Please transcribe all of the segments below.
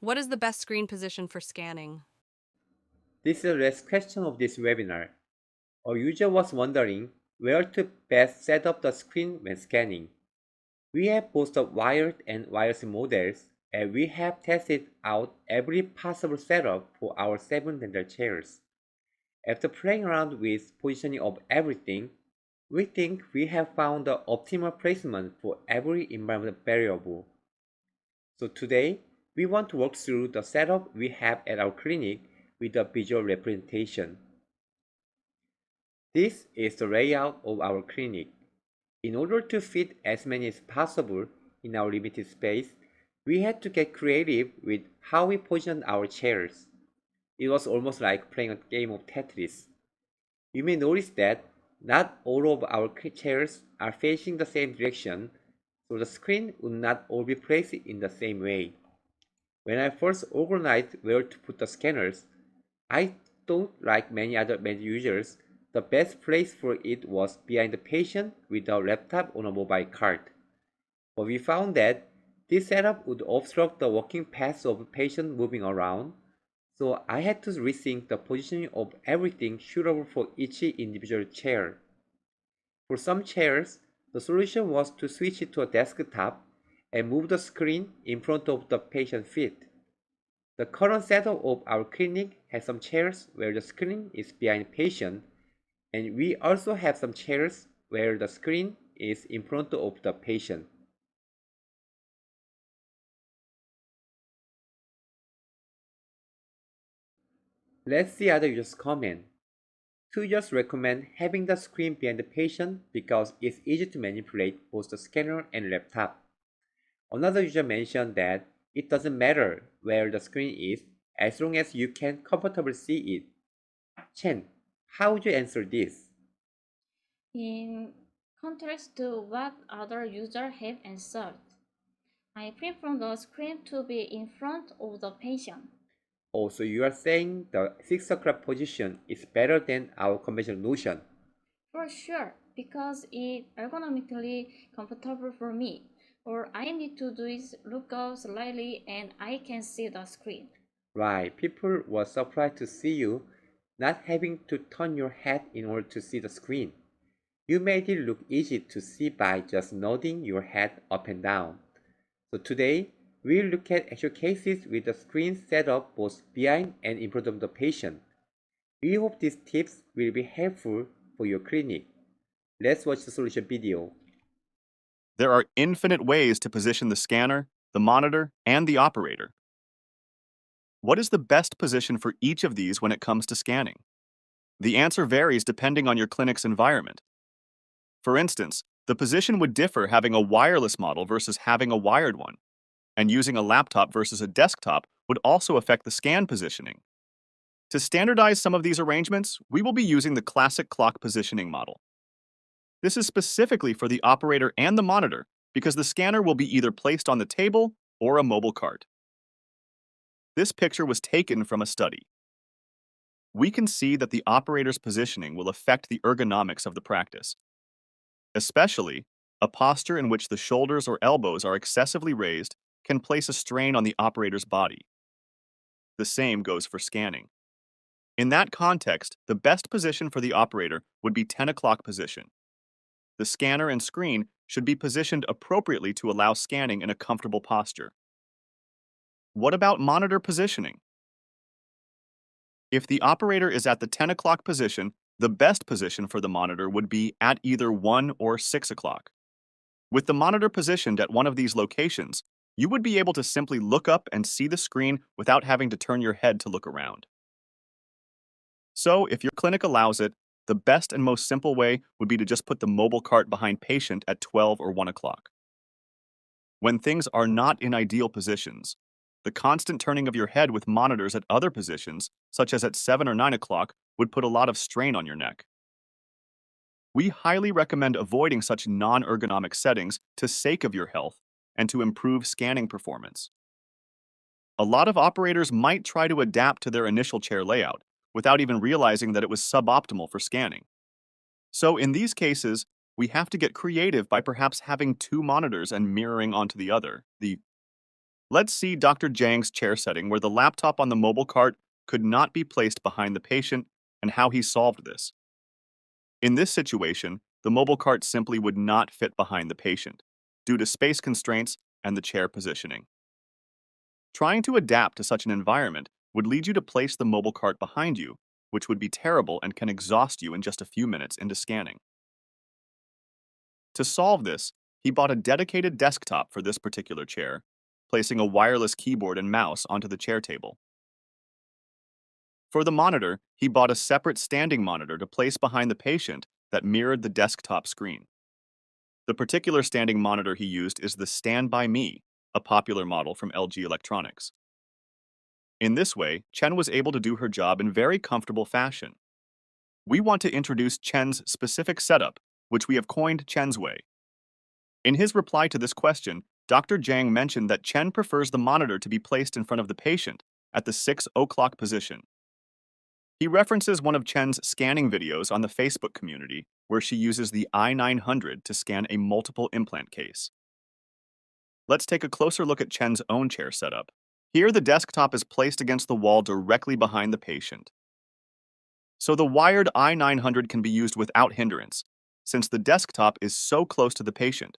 What is the best screen position for scanning? This is the last question of this webinar. A user was wondering where to best set up the screen when scanning. We have both the wired and wireless models, and we have tested out every possible setup for our 7 dental chairs. After playing around with positioning of everything, we think we have found the optimal placement for every environmental variable. So today, we want to walk through the setup we have at our clinic with a visual representation. This is the layout of our clinic. In order to fit as many as possible in our limited space, we had to get creative with how we positioned our chairs. It was almost like playing a game of Tetris. You may notice that not all of our chairs are facing the same direction, so the screen would not all be placed in the same way. When I first organized where to put the scanners, I thought, like many other med users, the best place for it was behind the patient with a laptop on a mobile cart. But we found that this setup would obstruct the walking paths of the patient moving around, so I had to rethink the positioning of everything suitable for each individual chair. For some chairs, the solution was to switch it to a desktop and move the screen in front of the patient's feet. The current setup of our clinic has some chairs where the screen is behind the patient, and we also have some chairs where the screen is in front of the patient. Let's see other users' comment. Two users recommend having the screen behind the patient because it's easy to manipulate both the scanner and laptop. Another user mentioned that it doesn't matter where the screen is as long as you can comfortably see it. Chen, how would you answer this? In contrast to what other users have answered, I prefer the screen to be in front of the patient. Also, you are saying the 6 o'clock position is better than our conventional notion. For sure, because it's ergonomically comfortable for me. All I need to do is look up slightly and I can see the screen. Right, people were surprised to see you not having to turn your head in order to see the screen. You made it look easy to see by just nodding your head up and down. So today, we'll look at actual cases with the screen set up both behind and in front of the patient. We hope these tips will be helpful for your clinic. Let's watch the solution video. There are infinite ways to position the scanner, the monitor, and the operator. What is the best position for each of these when it comes to scanning? The answer varies depending on your clinic's environment. For instance, the position would differ having a wireless model versus having a wired one, and using a laptop versus a desktop would also affect the scan positioning. To standardize some of these arrangements, we will be using the classic clock positioning model. This is specifically for the operator and the monitor because the scanner will be either placed on the table or a mobile cart. This picture was taken from a study. We can see that the operator's positioning will affect the ergonomics of the practice. Especially, a posture in which the shoulders or elbows are excessively raised can place a strain on the operator's body. The same goes for scanning. In that context, the best position for the operator would be 10 o'clock position. The scanner and screen should be positioned appropriately to allow scanning in a comfortable posture. What about monitor positioning? If the operator is at the 10 o'clock position, the best position for the monitor would be at either 1 or 6 o'clock. With the monitor positioned at one of these locations, you would be able to simply look up and see the screen without having to turn your head to look around. So, if your clinic allows it, the best and most simple way would be to just put the mobile cart behind patient at 12 or 1 o'clock. When things are not in ideal positions, the constant turning of your head with monitors at other positions, such as at 7 or 9 o'clock, would put a lot of strain on your neck. We highly recommend avoiding such non-ergonomic settings to sake of your health and to improve scanning performance. A lot of operators might try to adapt to their initial chair layout without even realizing that it was suboptimal for scanning. So in these cases, we have to get creative by perhaps having two monitors and mirroring onto the other, the Let's see Dr. Jang's chair setting where the laptop on the mobile cart could not be placed behind the patient and how he solved this. In this situation, the mobile cart simply would not fit behind the patient due to space constraints and the chair positioning. Trying to adapt to such an environment would lead you to place the mobile cart behind you, which would be terrible and can exhaust you in just a few minutes into scanning. To solve this, he bought a dedicated desktop for this particular chair, placing a wireless keyboard and mouse onto the chair table. For the monitor, he bought a separate standing monitor to place behind the patient that mirrored the desktop screen. The particular standing monitor he used is the Stand By Me, a popular model from LG Electronics. In this way, Chen was able to do her job in very comfortable fashion. We want to introduce Chen's specific setup, which we have coined Chen's Way. In his reply to this question, Dr. Jang mentioned that Chen prefers the monitor to be placed in front of the patient at the 6 o'clock position. He references one of Chen's scanning videos on the Facebook community where she uses the i900 to scan a multiple implant case. Let's take a closer look at Chen's own chair setup. Here, the desktop is placed against the wall directly behind the patient. So the wired i900 can be used without hindrance, since the desktop is so close to the patient.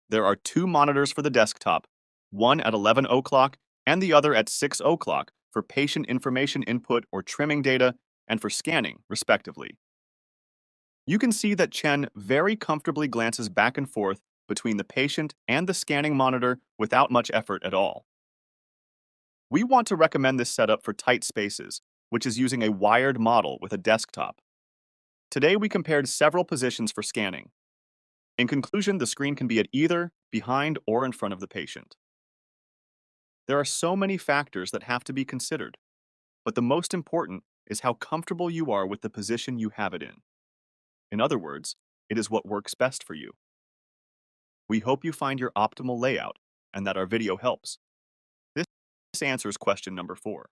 There are 2 monitors for the desktop, one at 11 o'clock and the other at 6 o'clock for patient information input or trimming data and for scanning, respectively. You can see that Chen very comfortably glances back and forth between the patient and the scanning monitor without much effort at all. We want to recommend this setup for tight spaces, which is using a wired model with a desktop. Today we compared several positions for scanning. In conclusion, the screen can be at either, behind, or in front of the patient. There are so many factors that have to be considered, but the most important is how comfortable you are with the position you have it in. In other words, it is what works best for you. We hope you find your optimal layout and that our video helps. This answers question number 4.